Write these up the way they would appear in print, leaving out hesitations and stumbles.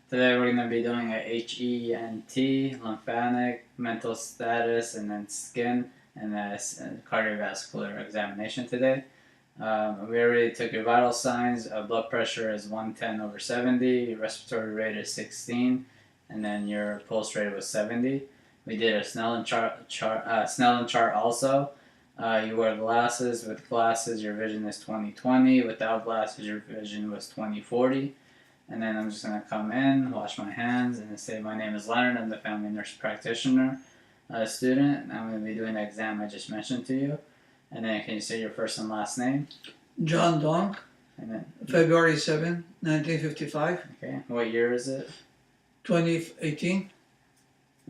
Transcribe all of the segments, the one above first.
Today we're going to be doing a HEENT, lymphatic, mental status, and then skin, and a cardiovascular examination today. We already took your vital signs. Blood pressure is 110/70, your respiratory rate is 16, and then your pulse rate was 70. We did a Snellen chart also. You wear glasses. With glasses, your vision is 20/20. Without glasses, your vision was 20/40. And then I'm just going to come in, wash my hands, and say my name is Leonard. I'm the family nurse practitioner student. And I'm going to be doing the exam I just mentioned to you. And then can you say your first and last name? John Donk. And then February 7, 1955. Okay. What year is it? 2018.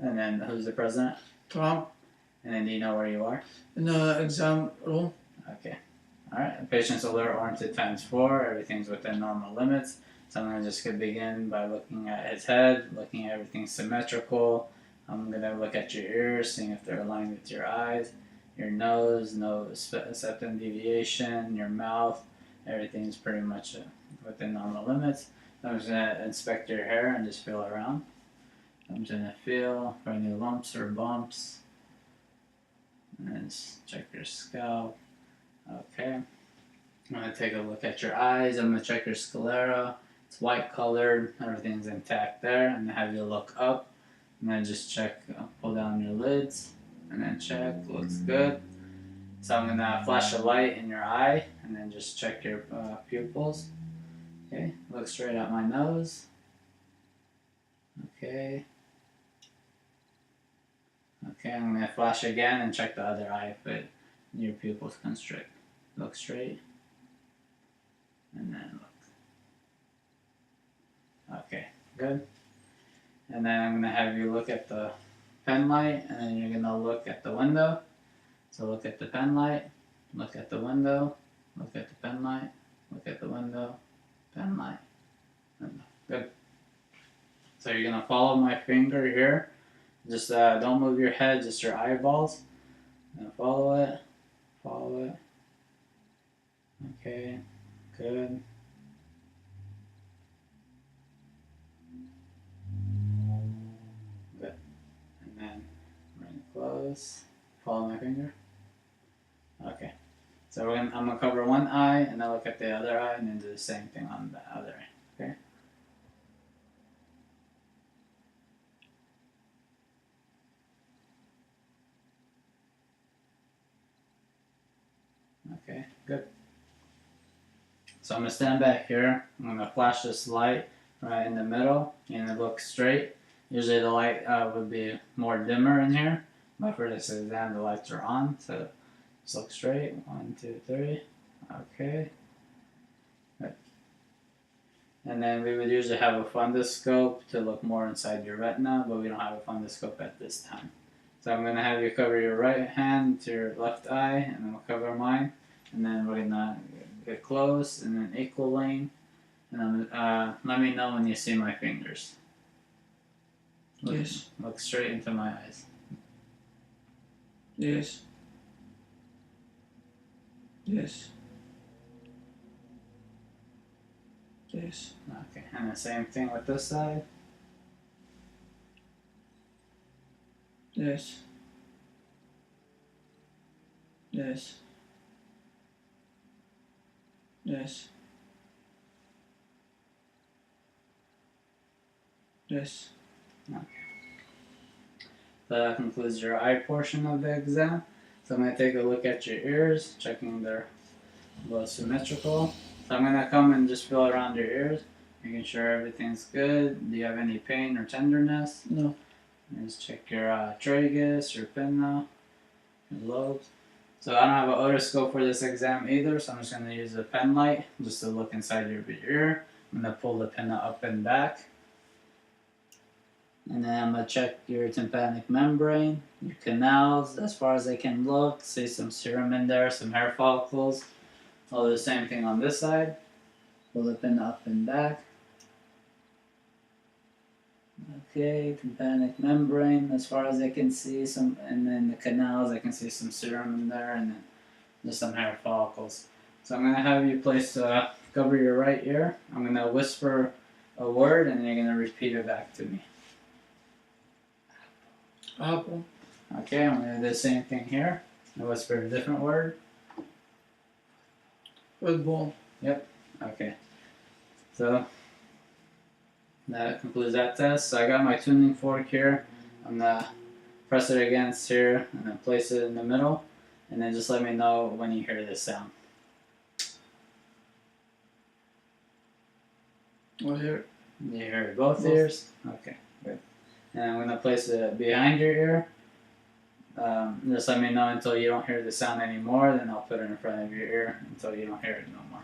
And then who's the president? Trump. And then do you know where you are? In the exam room. Okay. Alright. The patient's alert warranted ×4. Everything's within normal limits. So I'm just going to begin by looking at his head, looking at everything symmetrical. I'm going to look at your ears, seeing if they're aligned with your eyes, your nose, no septum deviation, your mouth. Everything's pretty much within normal limits. I'm just going to inspect your hair and just feel around. I'm just going to feel for any lumps or bumps. And just check your scalp. Okay. I'm going to take a look at your eyes. I'm going to check your sclera. It's white colored, everything's intact there. I'm going to have you look up and then just check, pull down your lids and then check, looks good. So I'm going to flash a light in your eye and then just check your pupils. Okay, look straight at my nose. Okay. Okay, I'm going to flash again and check the other eye if your pupils constrict. Look straight and then look. Okay, good. And then I'm going to have you look at the pen light, and then you're going to look at the window. So look at the pen light, look at the window, look at the pen light, look at the window, pen light, window. Good. So you're going to follow my finger here. Just don't move your head, just your eyeballs. And follow it, follow it. Okay, good. Close. Follow my finger. Okay. So I'm going to cover one eye and then look at the other eye and then do the same thing on the other eye. Okay? Okay, good. So I'm going to stand back here. I'm going to flash this light right in the middle and it looks straight. Usually the light would be more dimmer in here. But for this exam, the lights are on, so just look straight. 1, 2, 3. Okay. Good. And then we would usually have a fundoscope to look more inside your retina, but we don't have a fundoscope at this time. So I'm going to have you cover your right hand to your left eye, and then we'll cover mine. And then we're going to get close, and then equal lane. And then let me know when you see my fingers. Yes. Look straight into my eyes. Yes. Yes. Yes. Okay, and the same thing with this side. Yes. Yes. Yes. Yes. Okay. So that concludes your eye portion of the exam. So I'm going to take a look at your ears, checking they're both symmetrical. So I'm going to come and just feel around your ears, making sure everything's good. Do you have any pain or tenderness? No. And just check your tragus, your pinna, your lobes. So I don't have an otoscope for this exam either, so I'm just going to use a pen light just to look inside your ear. I'm going to pull the pinna up and back. And then I'm going to check your tympanic membrane, your canals, as far as I can look. See some serum in there, some hair follicles. I'll do the same thing on this side. Pull the pin up and back. Okay, tympanic membrane, as far as I can see, some, and then the canals, I can see some serum in there, and then just some hair follicles. So I'm going to have you place, cover your right ear. I'm going to whisper a word and you're going to repeat it back to me. Apple. Okay, I'm going to do the same thing here. I'll whisper a different word. Football. Yep. Okay. So that concludes that test. So I got my tuning fork here. I'm going to press it against here and then place it in the middle. And then just let me know when you hear this sound. Right here. You hear both ears? Okay, good. And I'm going to place it behind your ear. Just let me know until you don't hear the sound anymore, then I'll put it in front of your ear until you don't hear it no more.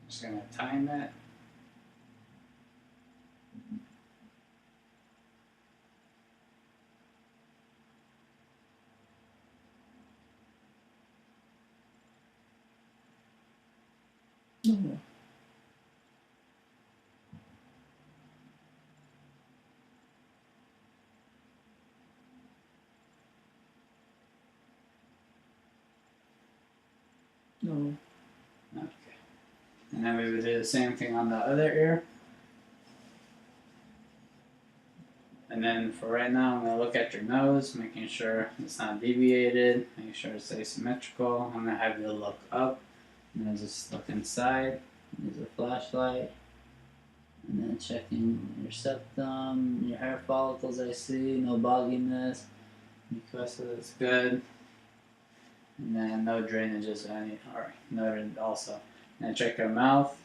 Just going to time it. No more. No. Okay. And then we would do the same thing on the other ear. And then for right now, I'm going to look at your nose, making sure it's not deviated, making sure it stays symmetrical. I'm going to have you look up, and then just look inside. Use a flashlight. And then checking your septum, your hair follicles I see, no bogginess. Mucosa is good. And then no drainages noted also. And then check your mouth,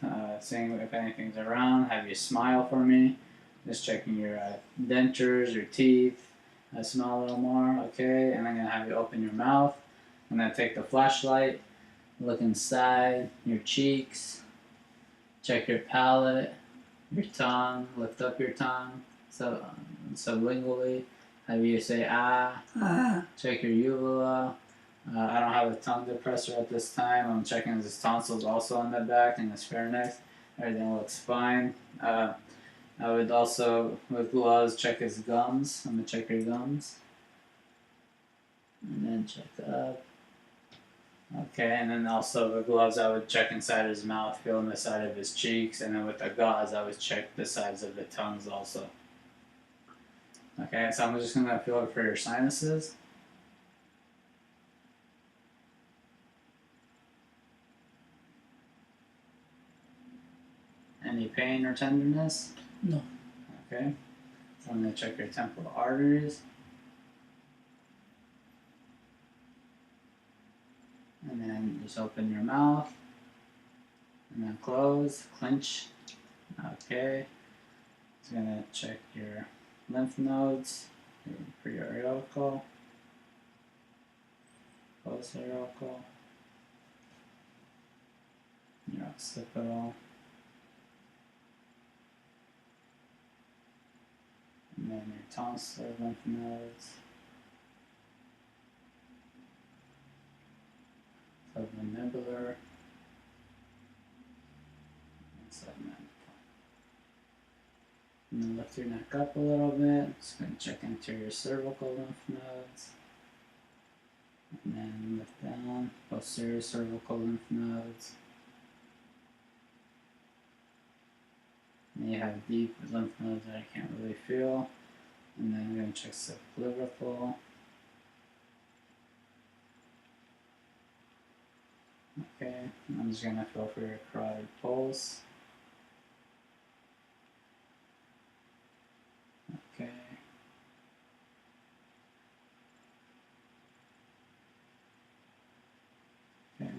seeing if anything's around. Have you smile for me. Just checking your dentures, your teeth. Smile a little more, okay? And I'm gonna have you open your mouth. I'm gonna take the flashlight, look inside, your cheeks, check your palate, your tongue, lift up your tongue, so sublingually. Have you say ah. Check your uvula. I don't have a tongue depressor at this time. I'm checking his tonsils also on the back and his pharynx. Everything looks fine. I would also, with gloves, check his gums. I'm going to check your gums. And then check up. Okay, and then also with gloves, I would check inside his mouth, feel on the side of his cheeks. And then with the gauze, I would check the sides of the tongues also. Okay, so I'm just going to feel it for your sinuses. Any pain or tenderness? No. Okay. So I'm going to check your temporal arteries. And then just open your mouth. And then close, clench. Okay. It's going to check your lymph nodes, your preauricle, posterior, your occipital. And then your tonsillar lymph nodes, submandibular, and submandibular. And then lift your neck up a little bit. Just going to check into your cervical lymph nodes. And then lift down, posterior cervical lymph nodes. And you have deep lymph nodes that I can't really feel. And then I'm going to check subclavicle. Okay, I'm just going to feel for your carotid pulse. Okay. Okay.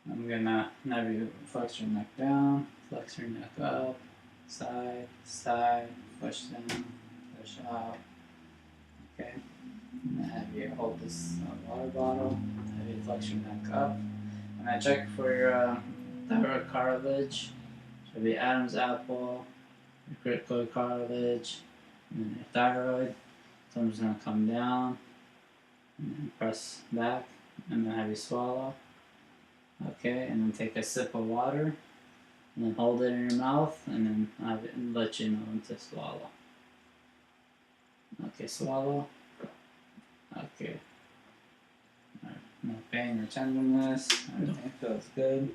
I'm gonna have you flex your neck down, flex your neck up, side, side, push down, push out. Okay. And then have you hold this water bottle, have you flex your neck up. And I check for your thyroid cartilage. Should be Adam's apple, your cricoid cartilage, and then your thyroid. So I'm just gonna come down and then press back and then have you swallow. Okay, and then take a sip of water, and then hold it in your mouth, and then have it and let you know when to swallow. Okay, swallow. Okay. pain or tenderness. Everything feels good.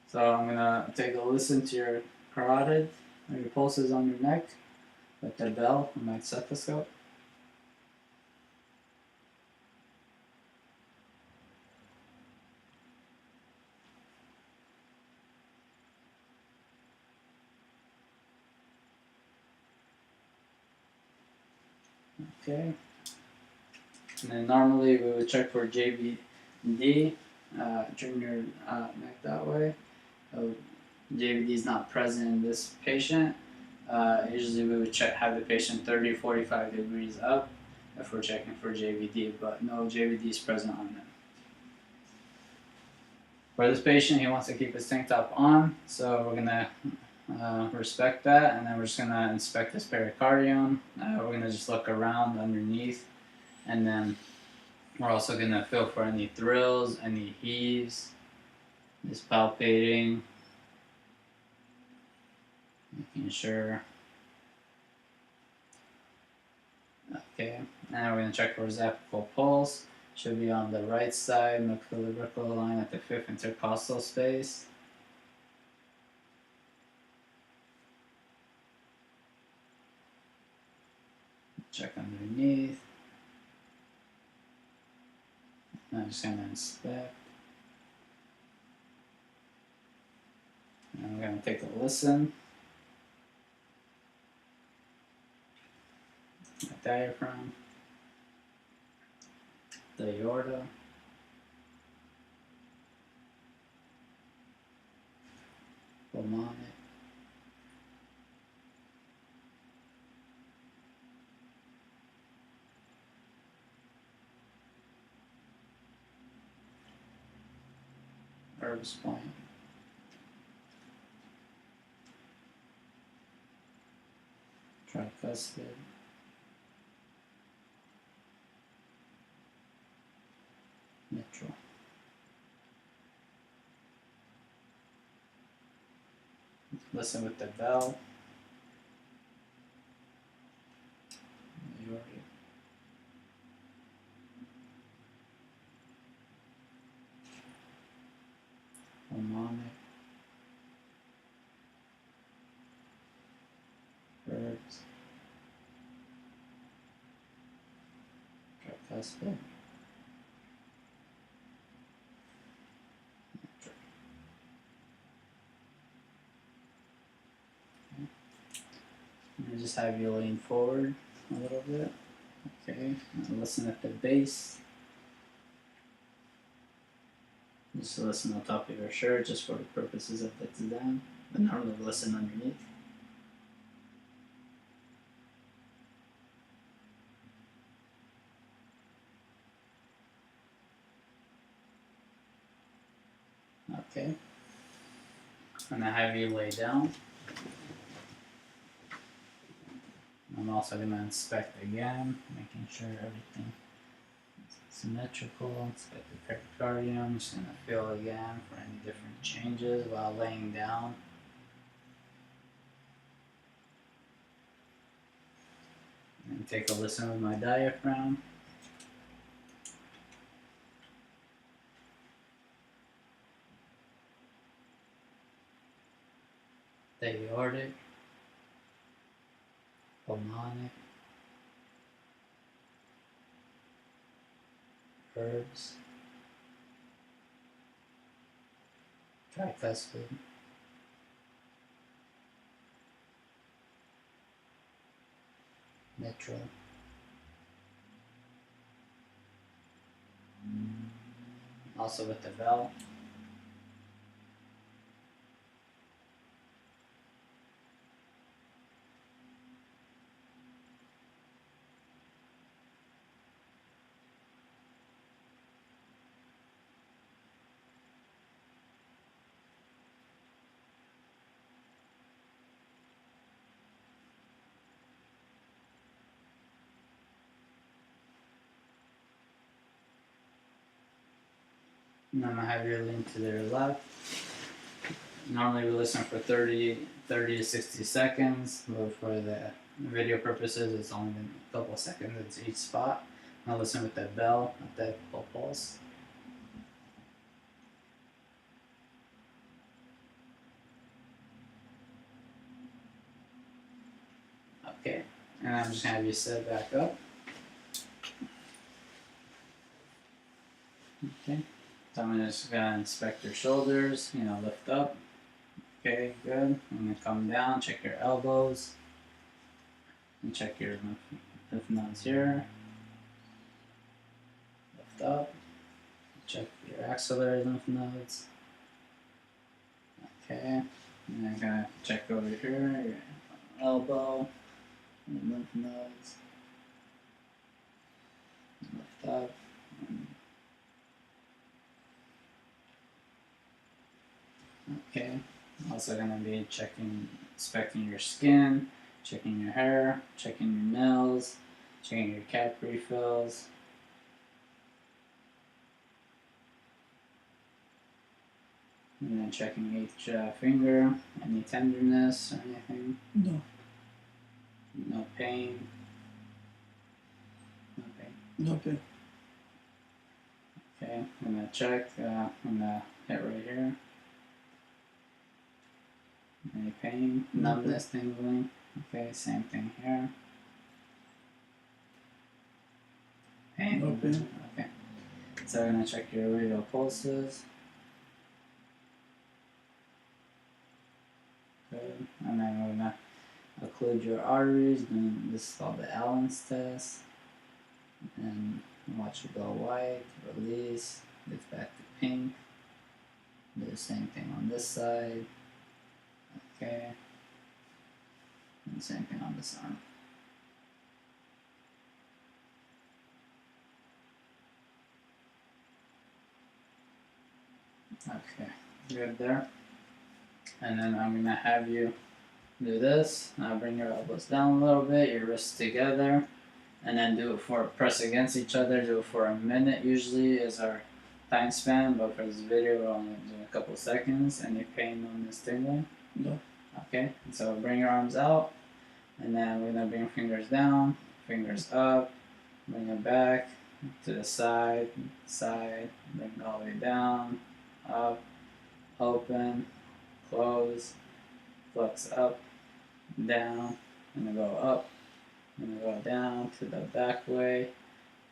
So I'm gonna take a listen to your carotid or your pulses on your neck with the bell on my stethoscope. Okay. And then normally we would check for JVD. Turn your neck that way. JVD is not present in this patient. Usually we would have the patient 30 to 45 degrees up if we're checking for JVD, but no JVD is present on them. For this patient, he wants to keep his tank top on, so we're gonna respect that, and then we're just gonna inspect his pericardium. We're gonna just look around underneath, and then we're also gonna feel for any thrills, any heaves, just palpating, making sure. Okay, and we're gonna check for his apical poles. Should be on the right side, equilibrical line at the fifth intercostal space. Check underneath. I'm just gonna inspect. And we're gonna take a listen. The diaphragm. The aorta. Pulmonic. Herbs point. Tricuspid. Mitral. Listen with the bell. Aortic. Pulmonic. Herbs. Tricuspid. And just have you lean forward a little bit. Okay, and listen at the base. Just listen on top of your shirt, just for the purposes of the exam. But normally listen underneath. Okay. And I have you lay down. I'm also going to inspect again, making sure everything is symmetrical. Inspect the pericardium. Just going to feel again for any different changes while laying down. And take a listen with my diaphragm. The aortic. Pulmonic. Herbs. Tricuspid. Mitral. Also with the bell. And I'm going to have you lean to their left. Normally we listen for 30 to 60 seconds, but for the video purposes it's only been a couple seconds at each spot. Now listen with the bell at the apical pulse. Okay, and I'm just gonna have you sit back up. Okay, so I'm just gonna inspect your shoulders, lift up. Okay, good. I'm gonna come down, check your elbows, and check your lymph nodes here. Lift up, check your axillary lymph nodes. Okay, and I'm gonna check over here, your elbow, and lymph nodes. Lift up. Okay, also gonna be inspecting your skin, checking your hair, checking your nails, checking your cap refills. And then checking each finger, any tenderness or anything. No. No pain. No pain. No pain. Okay, I'm gonna check. I'm gonna hit right here. Any pain, numbness, tingling. Okay, same thing here. Pain. No pain. Okay. So I'm gonna check your radial pulses. Good. And then we're gonna occlude your arteries. And this is called the Allen's test. And watch it go white, release, gets back to pink. Do the same thing on this side. Okay. And the same thing on this arm. Okay, good there. And then I'm gonna have you do this. Now bring your elbows down a little bit, your wrists together, and then do it press against each other. Do it for a minute. Usually is our time span, but for this video we're only doing a couple seconds. Any pain on this tingling? No. Okay, so bring your arms out, and then we're gonna bring fingers down, fingers up, bring it back to the side, bring it all the way down, up, open, close, flex up, down, and then go up, and then go down to the back way,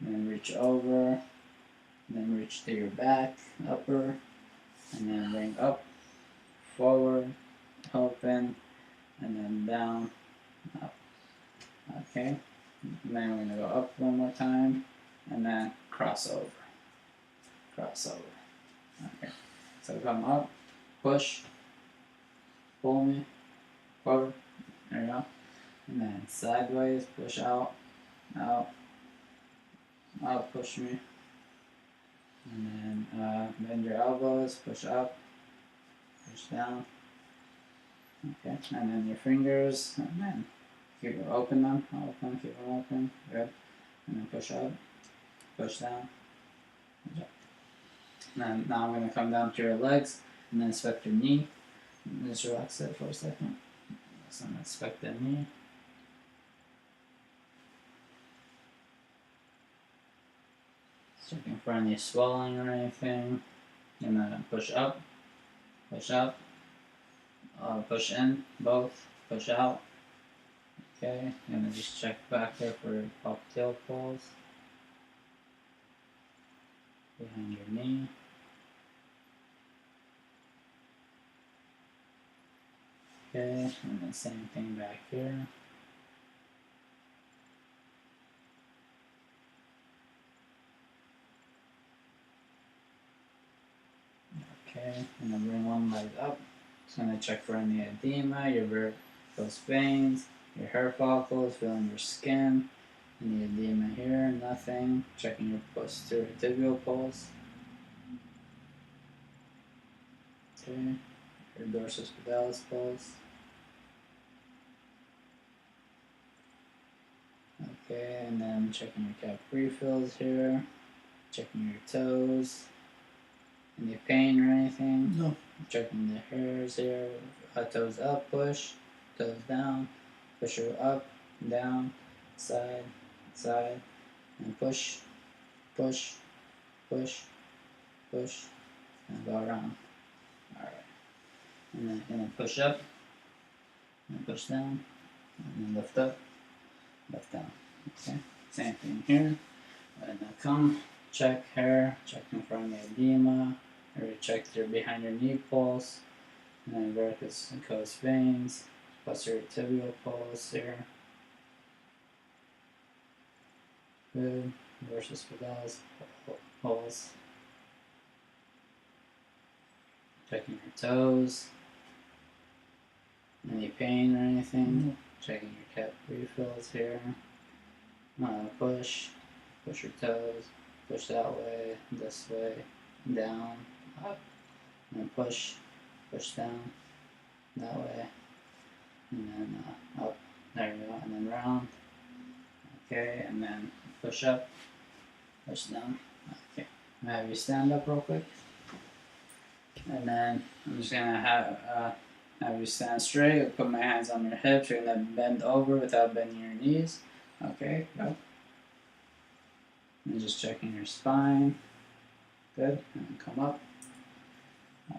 and then reach over, and then reach to your back, upper, and then bring up, forward, open, and then down, up. Okay, and then we're gonna go up one more time, and then cross over. Okay, so come up, push, pull me, forward, there you go, and then sideways, push out, out, push me, and then bend your elbows, push up, push down. Okay, and then your fingers, and then open them, keep them open, good. And then push up, push down, push up. And then now I'm going to come down to your legs, and then inspect your knee. And just relax it for a second. So I'm going to inspect the knee. Checking for any swelling or anything. And then push up, push in, both, push out. Okay, and then just check back there for Apical Poles behind your knee. Okay, and then same thing back here. Okay, and then bring one leg up. Just gonna check for any edema, your varicose veins, your hair follicles, feeling your skin. Any edema here, nothing. Checking your posterior tibial pulse. Okay, your dorsospitalis pulse. Okay, and then checking your cap refills here. Checking your toes. Any pain or anything? No. Checking the hairs here. Toes up, push. Toes down. Push her up, down, side, and push, push, push, push, and go around. Alright. And then gonna push up, and push down, and then lift up, lift down. Okay? Same thing here. And then come, check hair, check in front of the edema, or check your behind your knee pulse, and then varicose veins, posterior tibial pulse here. Good. Versus pedalis pulse. Checking your toes. Any pain or anything? Checking your cap refills here. Push your toes. Push that way, this way, down, up, and then push down, that way, and then up. There you go, and then round. Okay, and then push up, push down. Okay, I'm gonna have you stand up real quick, and then I'm just gonna have you stand straight. I'll put my hands on your hips. You're gonna bend over without bending your knees. Okay, go. And just checking your spine. Good. And then come up.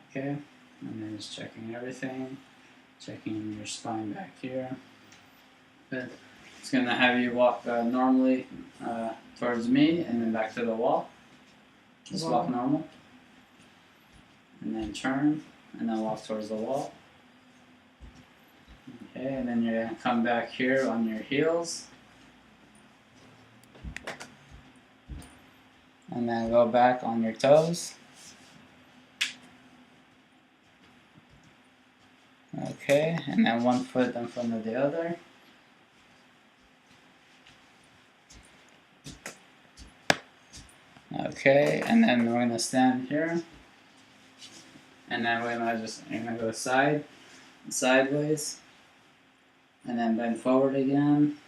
Okay. And then just checking everything. Checking your spine back here. Good. It's going to have you walk normally towards me and then back to the wall. Just walk normal. And then turn and then walk towards the wall. Okay, and then you're going to come back here on your heels. And then go back on your toes. Okay, and then one foot in front of the other. Okay, and then we're gonna stand here. And then you're gonna go sideways. And then bend forward again.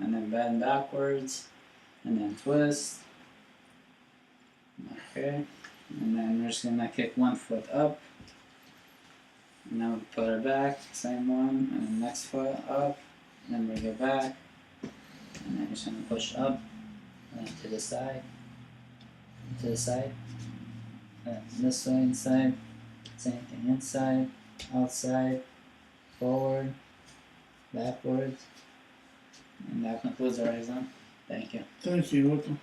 And then bend backwards. And then twist. Okay, and then we're just gonna kick one foot up, and then we'll put her back, same one, and then next foot up, and then bring it back, and then just gonna push up, and then to the side, and this way inside, same thing inside, outside, forward, backwards, and that concludes our exam. Thank you. Thank you. Welcome.